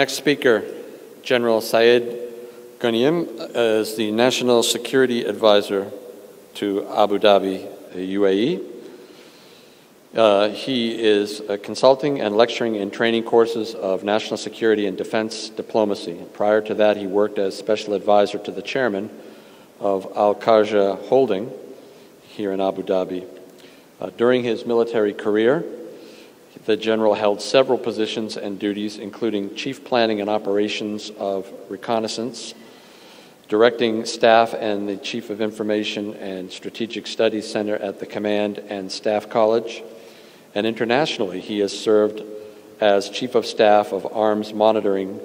Next speaker, General Syed Ghoneim, is the National Security Advisor to Abu Dhabi, UAE. He is consulting and lecturing in training courses of national security and defense diplomacy. Prior to that, he worked as special advisor to the chairman of Al-Kharja Holding here in Abu Dhabi. During his military career, the general held several positions and duties, including Chief Planning and Operations of Reconnaissance, Directing Staff and the Chief of Information and Strategic Studies Center at the Command and Staff College. And internationally, he has served as Chief of Staff of Arms Monitoring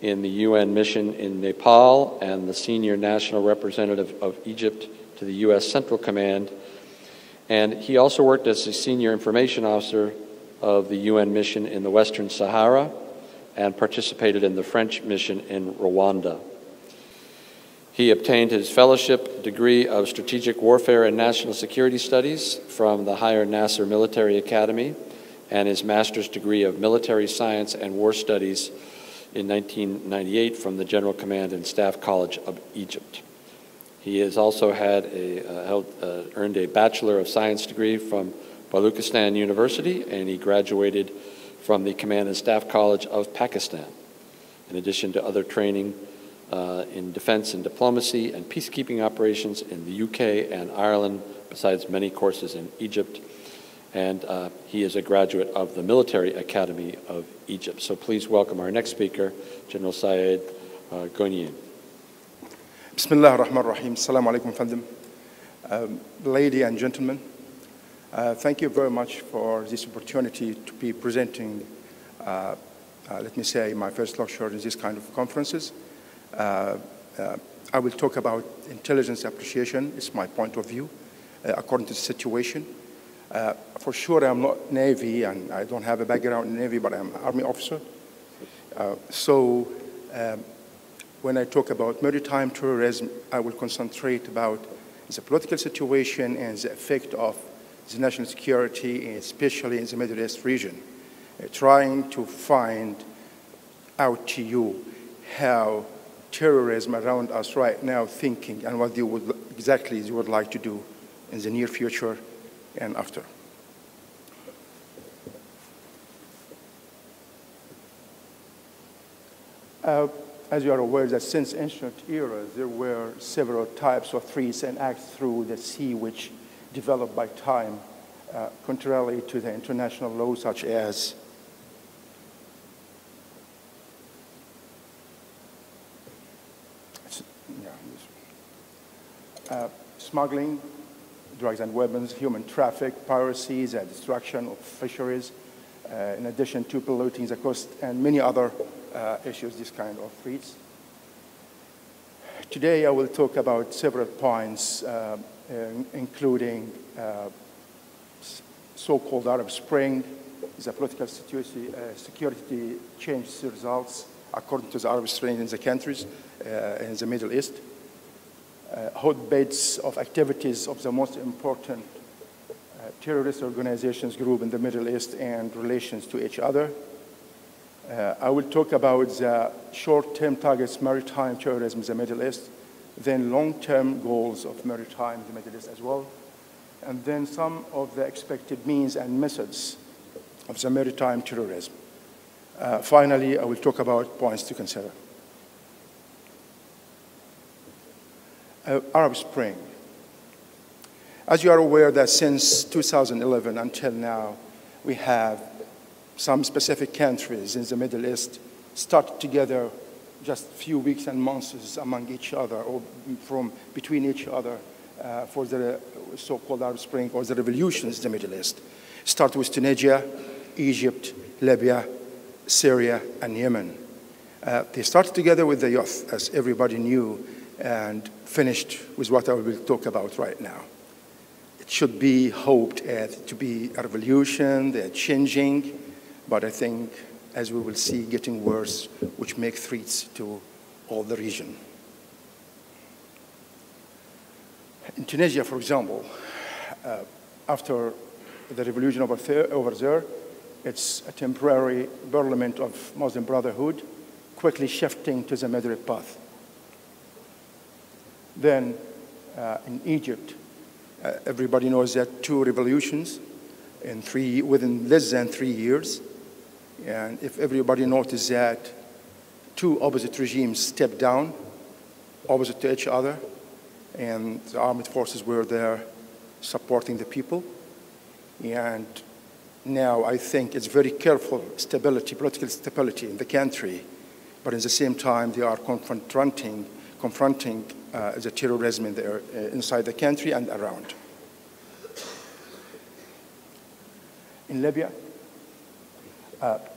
in the UN mission in Nepal and the Senior National Representative of Egypt to the U.S. Central Command. And he also worked as a Senior Information Officer of the UN mission in the Western Sahara and participated in the French mission in Rwanda. He obtained his fellowship degree of Strategic Warfare and National Security Studies from the Higher Nasser Military Academy and his master's degree of Military Science and War Studies in 1998 from the General Command and Staff College of Egypt. He has also had earned a Bachelor of Science degree from Baluchistan University, and he graduated from the Command and Staff College of Pakistan, in addition to other training in defense and diplomacy and peacekeeping operations in the UK and Ireland, besides many courses in Egypt. And he is a graduate of the Military Academy of Egypt. So please welcome our next speaker, General Syed Ghoneim. Bismillah ar-Rahman ar-Rahim. Assalamu alaikum, fandom. Ladies and gentlemen, thank you very much for this opportunity to be presenting, let me say, my first lecture in this kind of conferences. I will talk about intelligence appreciation. It's my point of view, according to the situation. For sure, I'm not Navy, and I don't have a background in Navy, but I'm an Army officer. When I talk about maritime terrorism, I will concentrate about the political situation and the effect of the national security, especially in the Middle East region, trying to find out to you how terrorism around us right now thinking and what exactly you would like to do in the near future and after. As you are aware that since ancient eras, there were several types of threats and acts through the sea which developed by time, contrarily to the international law, such as smuggling, drugs and weapons, human traffic, piracy, the destruction of fisheries, in addition to polluting the coast and many other issues, this kind of threats. Today I will talk about several points, including so-called Arab Spring, the political security change results according to the Arab Spring in the countries in the Middle East, hotbeds of activities of the most important terrorist organizations group in the Middle East and relations to each other. I will talk about the short-term targets maritime terrorism in the Middle East, then long-term goals of maritime in the Middle East as well, and then some of the expected means and methods of the maritime terrorism. Finally, I will talk about points to consider. Arab Spring. As you are aware that since 2011 until now, we have some specific countries in the Middle East started together just a few weeks and months among each other or from between each other for the so-called Arab Spring or the revolutions in the Middle East. Start with Tunisia, Egypt, Libya, Syria, and Yemen. They started together with the youth, as everybody knew, and finished with what I will talk about right now. It should be hoped to be a revolution, they're changing, but I think, as we will see, getting worse, which make threats to all the region. In Tunisia, for example, after the revolution over there, it's a temporary parliament of Muslim Brotherhood, quickly shifting to the Middle path. Then in Egypt, everybody knows that 2 revolutions within less than 3 years. And if everybody noticed that 2 opposite regimes stepped down, opposite to each other, and the armed forces were there supporting the people. And now I think it's very careful stability, political stability in the country, but at the same time they are confronting the terrorism inside the country and around. In Libya,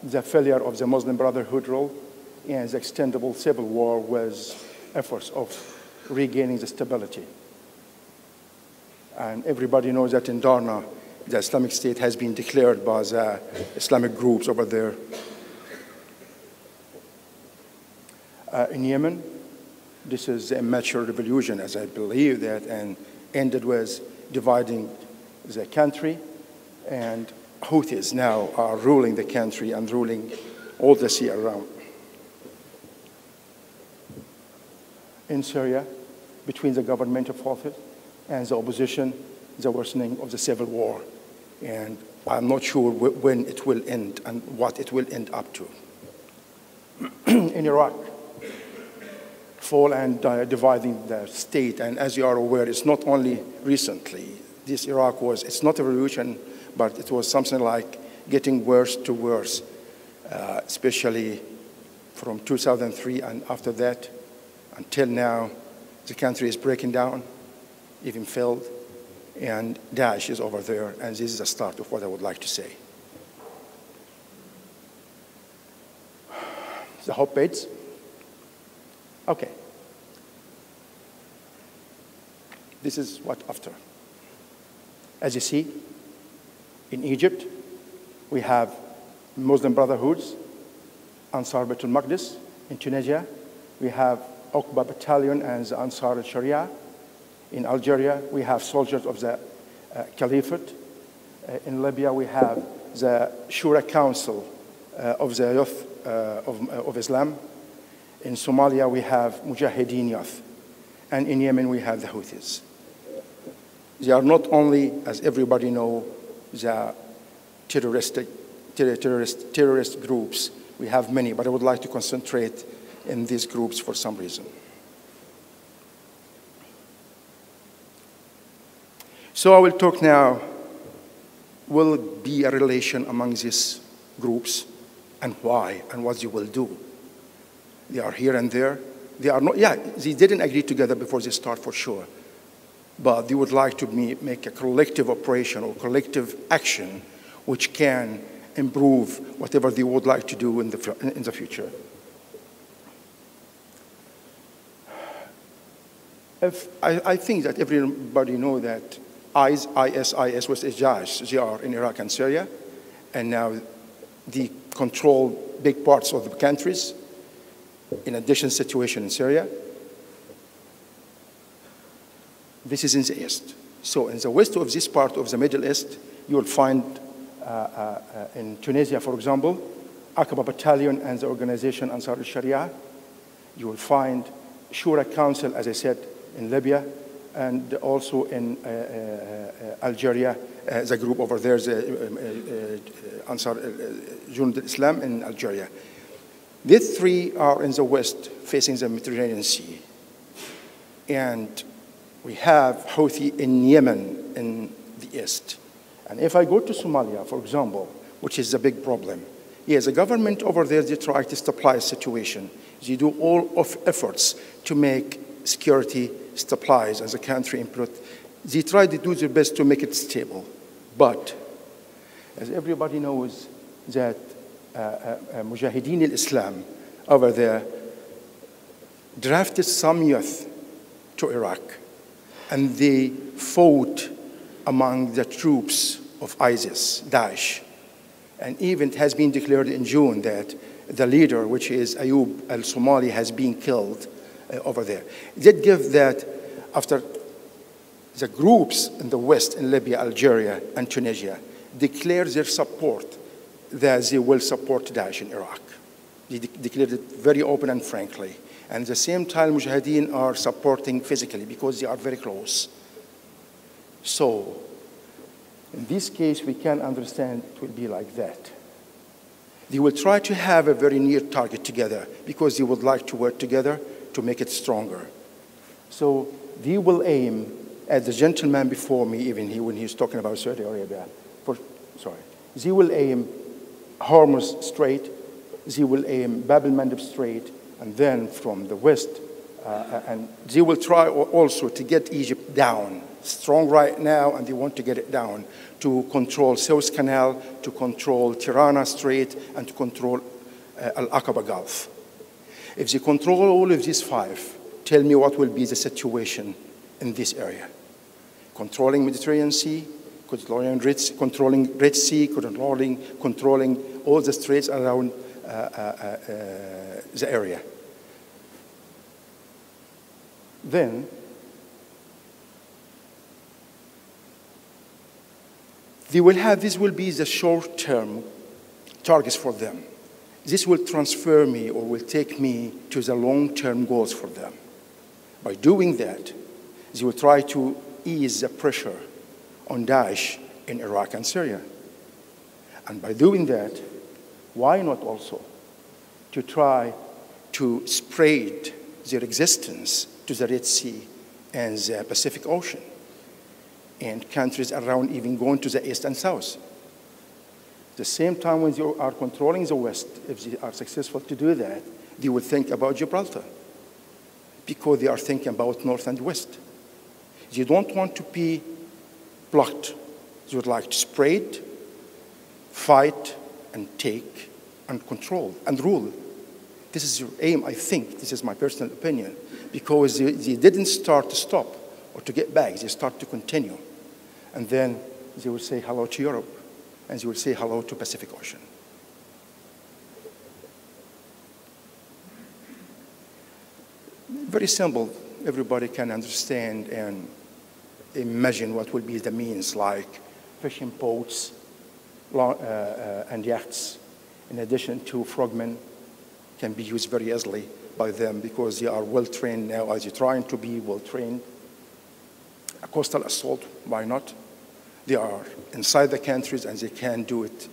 the failure of the Muslim Brotherhood role and the extendable civil war was efforts of regaining the stability. And everybody knows that in Darna, the Islamic State has been declared by the Islamic groups over there. In Yemen, this is a immature revolution, as I believe that, and ended with dividing the country, and Houthis now are ruling the country and ruling all the sea around. In Syria, between the governmental forces and the opposition, the worsening of the civil war. And I'm not sure when it will end and what it will end up to. In Iraq, fall and dividing the state, and as you are aware, it's not only recently. This Iraq it's not a revolution, but it was something like getting worse to worse, especially from 2003 and after that until now. The country is breaking down, even failed, and Daesh is over there, and this is the start of what I would like to say. The hope beds. Okay. This is what after. As you see, in Egypt, we have Muslim Brotherhoods, Ansar Beit al-Maqdis. In Tunisia, we have Uqba Battalion and the Ansar al-Sharia. In Algeria, we have soldiers of the Caliphate. In Libya, we have the Shura Council of the Youth of Islam. In Somalia, we have Mujahideen Youth. And in Yemen, we have the Houthis. They are not only, as everybody knows, the terrorist groups. We have many, but I would like to concentrate in these groups for some reason. So I will talk now, will be a relation among these groups and why and what they will do. They are here and there. They are not, they didn't agree together before they start for sure. But they would like to make a collective operation or collective action which can improve whatever they would like to do in the future. I think that everybody knows that IS was Daesh. They are in Iraq and Syria, and now they control big parts of the countries. In addition, situation in Syria. This is in the east. So in the west of this part of the Middle East, you will find in Tunisia, for example, Aqaba Battalion and the organization Ansar al-Sharia. You will find Shura Council, as I said, in Libya, and also in Algeria, the group over there, the Ansar Junud al-Islam in Algeria. These three are in the west, facing the Mediterranean Sea. And we have Houthi in Yemen in the east. And if I go to Somalia, for example, which is a big problem, yes, the government over there, they try to stabilize the situation. They do all of efforts to make security stabilize as a country input. They try to do their best to make it stable. But as everybody knows that Mujahideen al-Islam over there drafted some youth to Iraq, and they fought among the troops of ISIS, Daesh. And even it has been declared in June that the leader, which is Ayoub al-Somali, has been killed over there. It did give that after the groups in the west, in Libya, Algeria, and Tunisia, declare their support that they will support Daesh in Iraq. They declared it very open and frankly. And at the same time, Mujahideen are supporting physically because they are very close. So, in this case, we can understand it will be like that. They will try to have a very near target together because they would like to work together to make it stronger. So they will aim, as the gentleman before me, even when he was talking about Saudi Arabia, they will aim Hormuz Strait, they will aim Bab el-Mandeb Strait, and then from the west, and they will try also to get Egypt down. Strong right now, and they want to get it down to control Suez Canal, to control Tirana Strait, and to control Al-Aqaba Gulf. If they control all of these five, tell me what will be the situation in this area. Controlling Mediterranean Sea, controlling Red Sea, controlling all the straits around the area. Then, this will be the short-term targets for them. This will transfer me or will take me to the long-term goals for them. By doing that, they will try to ease the pressure on Daesh in Iraq and Syria. And by doing that, why not also to try to spread their existence to the Red Sea and the Pacific Ocean, and countries around even going to the east and south. At the same time, when they are controlling the west, if they are successful to do that, they will think about Gibraltar because they are thinking about north and west. They don't want to be blocked. They would like to spread, fight, and take, and control, and rule. This is your aim, I think. This is my personal opinion. Because they didn't start to stop or to get back. They start to continue. And then they will say hello to Europe, and they will say hello to Pacific Ocean. Very simple. Everybody can understand and imagine what will be the means, like fishing boats and yachts, in addition to frogmen, can be used very easily by them because they are well-trained now, as they're trying to be well-trained. A coastal assault, why not? They are inside the countries and they can do it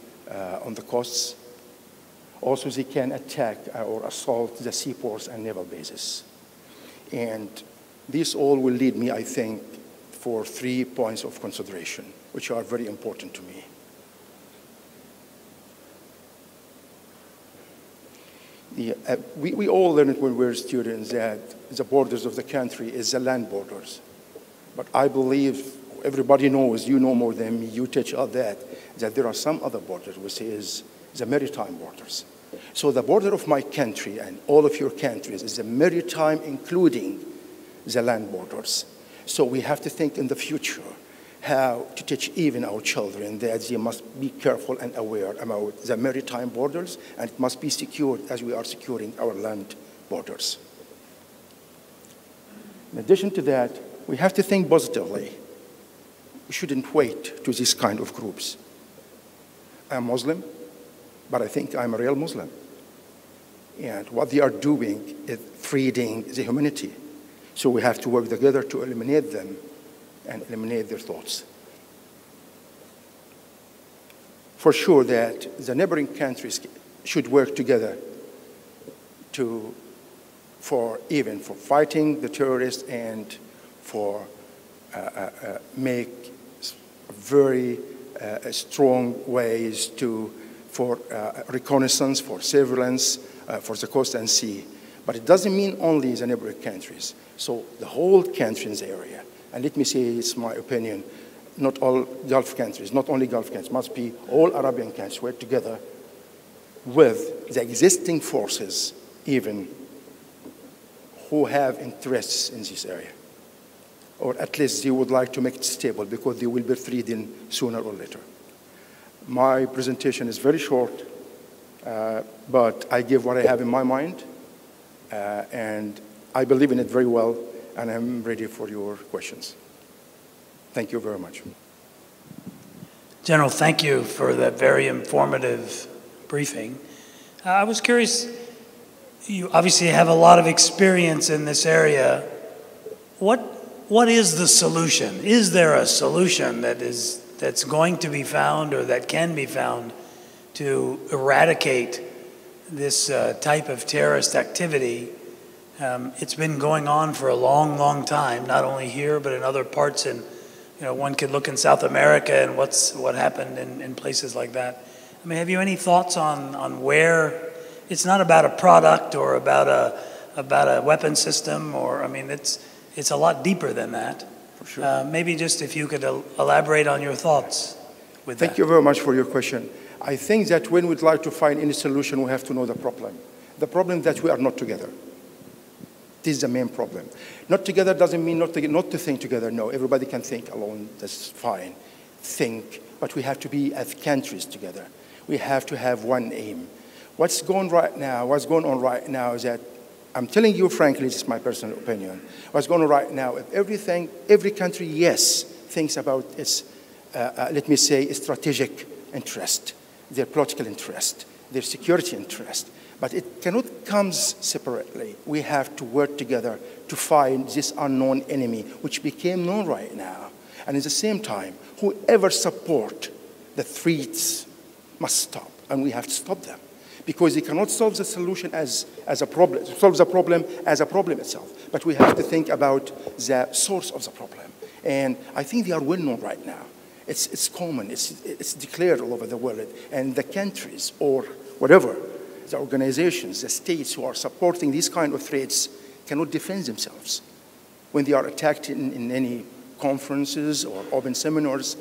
on the coasts. Also, they can attack or assault the seaports and naval bases. And this all will lead me, I think, for 3 points of consideration, which are very important to me. We all learned when we were students that the borders of the country is the land borders. But I believe everybody knows, you know more than me, you teach all that there are some other borders, which is the maritime borders. So the border of my country and all of your countries is the maritime, including the land borders. So we have to think in the future how to teach even our children that they must be careful and aware about the maritime borders, and it must be secured as we are securing our land borders. In addition to that, we have to think positively. We shouldn't wait to these kind of groups. I'm Muslim, but I think I'm a real Muslim. And what they are doing is feeding the humanity. So we have to work together to eliminate them and eliminate their thoughts. For sure that the neighboring countries should work together for fighting the terrorists and for make very strong ways for reconnaissance, for surveillance, for the coast and sea. But it doesn't mean only the neighboring countries. So the whole country in the area. And let me say, it's my opinion, not all Gulf countries, not only Gulf countries, must be all Arabian countries work together with the existing forces, even who have interests in this area. Or at least they would like to make it stable because they will be freed sooner or later. My presentation is very short, but I give what I have in my mind, and I believe in it very well, and I'm ready for your questions. Thank you very much. General, thank you for that very informative briefing. I was curious, You obviously have a lot of experience in this area. What is the solution? Is there a solution that's going to be found or that can be found to eradicate this type of terrorist activity? It's been going on for a long, long time, not only here but in other parts. And one could look in South America and what happened in places like that. I mean, have you any thoughts on where? It's not about a product or about a weapon system, or I mean, it's a lot deeper than that. For sure. Maybe just if you could elaborate on your thoughts with that. Thank you very much for your question. I think that when we'd like to find any solution, we have to know the problem. The problem that we are not together. This is the main problem. Not together doesn't mean not to think together. No, everybody can think alone. That's fine. Think, but we have to be as countries together. We have to have one aim. What's going on right now is that, I'm telling you frankly, this is my personal opinion. What's going on right now, if every country, yes, thinks about its, let me say, strategic interest, their political interest, their security interest, but it cannot come separately. We have to work together to find this unknown enemy, which became known right now. And at the same time, whoever support the threats must stop, and we have to stop them. Because they cannot solve the solution as a problem, solve the problem as a problem itself. But we have to think about the source of the problem. And I think they are well known right now. It's common, it's declared all over the world. And the countries or whatever, the organizations, the states who are supporting these kind of threats cannot defend themselves. When they are attacked in any conferences or open seminars,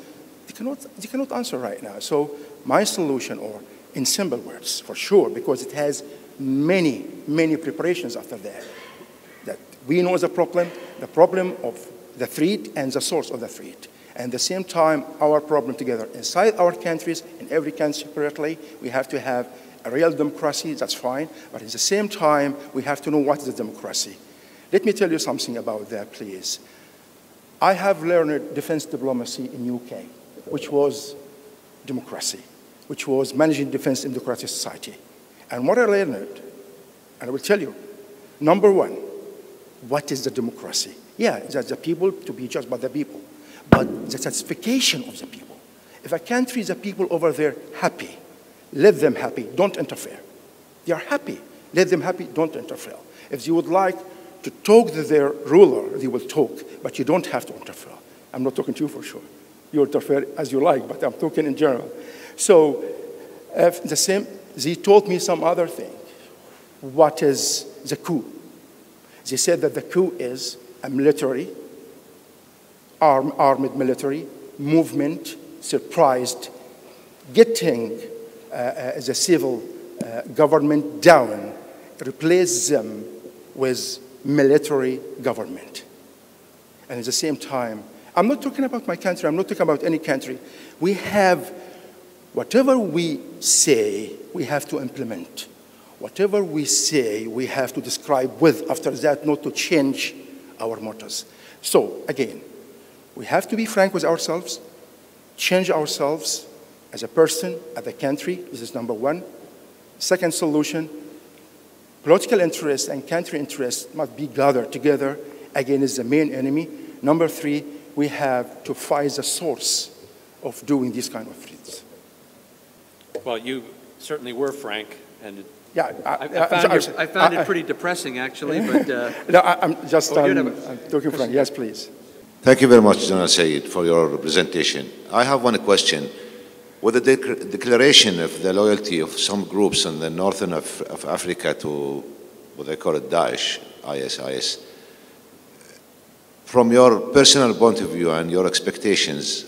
they cannot answer right now. So my solution, or in simple words, for sure, because it has many, many preparations after that. That we know the problem of the threat and the source of the threat. And at the same time, our problem together inside our countries, in every country separately, we have to have a real democracy, that's fine. But at the same time, we have to know what is democracy. Let me tell you something about that, please. I have learned defense diplomacy in UK, which was democracy, which was managing defense in democratic society. And what I learned, and I will tell you, number one, what is the democracy? Yeah, that's the people to be judged by the people, but the satisfaction of the people. If a country, the people over there happy, let them happy, don't interfere. They are happy, let them happy, don't interfere. If you would like to talk to their ruler, they will talk, but you don't have to interfere. I'm not talking to you for sure. You interfere as you like, but I'm talking in general. So they told me some other thing. What is the coup? They said that the coup is a military, armed military movement, surprised, getting the civil government down, replace them with military government. And at the same time, I'm not talking about my country, I'm not talking about any country. We have, whatever we say, we have to implement. Whatever we say, we have to describe with, after that, not to change our mottos. So, again, we have to be frank with ourselves, change ourselves as a person, as a country. This is number one. Second solution, political interests and country interests must be gathered together against the main enemy. Number three, we have to find the source of doing these kind of threats. Well, you certainly were frank, and yeah, I found it pretty depressing, actually. But no, I'm just I'm talking frank. Yes, please. Thank you very much, General Sayed, for your presentation. I have one question. With the declaration of the loyalty of some groups in the northern of Africa to what they call it Daesh, ISIS, from your personal point of view and your expectations,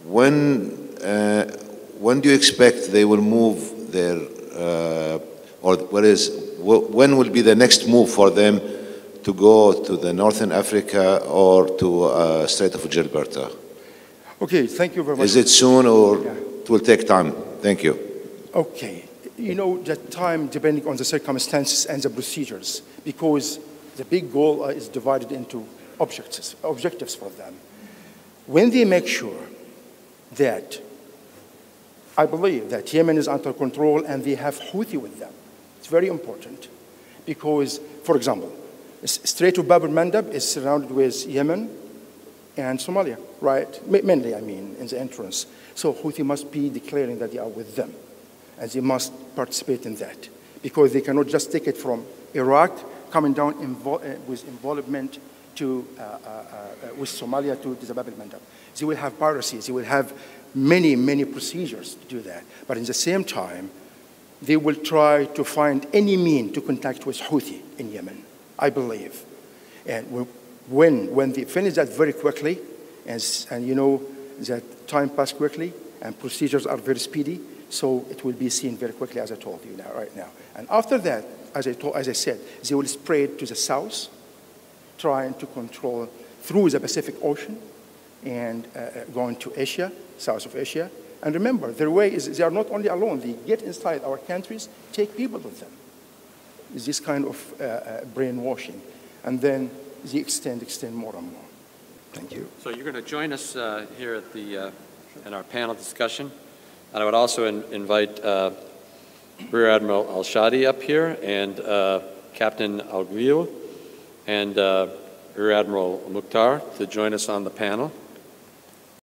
when do you expect they will move their, when will be the next move for them to go to the Northern Africa or to Strait of Gibraltar? Okay, thank you very much. Is it soon or it will take time? Thank you. Okay, you know, the time depending on the circumstances and the procedures, because the big goal is divided into objectives for them. When they make sure that, I believe that Yemen is under control and they have Houthi with them, it's very important. Because, for example, Strait of Bab el-Mandab is surrounded with Yemen and Somalia, right? Mainly, I mean, in the entrance. So Houthi must be declaring that they are with them, and they must participate in that, because they cannot just take it from Iraq, coming down with involvement to, with Somalia to the Bab el-Mandab. They will have piracy. They will have many, many procedures to do that. But in the same time, they will try to find any means to contact with Houthi in Yemen, I believe. And when they finish that very quickly, and you know that time passes quickly and procedures are very speedy, so it will be seen very quickly, as I told you now, right now. And after that, as I said, they will spread to the south, trying to control through the Pacific Ocean and going to Asia, south of Asia. And remember, their way is they are not only alone. They get inside our countries, take people with them. It's this kind of brainwashing. And then they extend more and more. Thank you. So you're going to join us here at in our panel discussion. And I would also invite Rear Admiral Al-Shadi up here, and Captain Al-Ghil, and Rear Admiral Mukhtar to join us on the panel.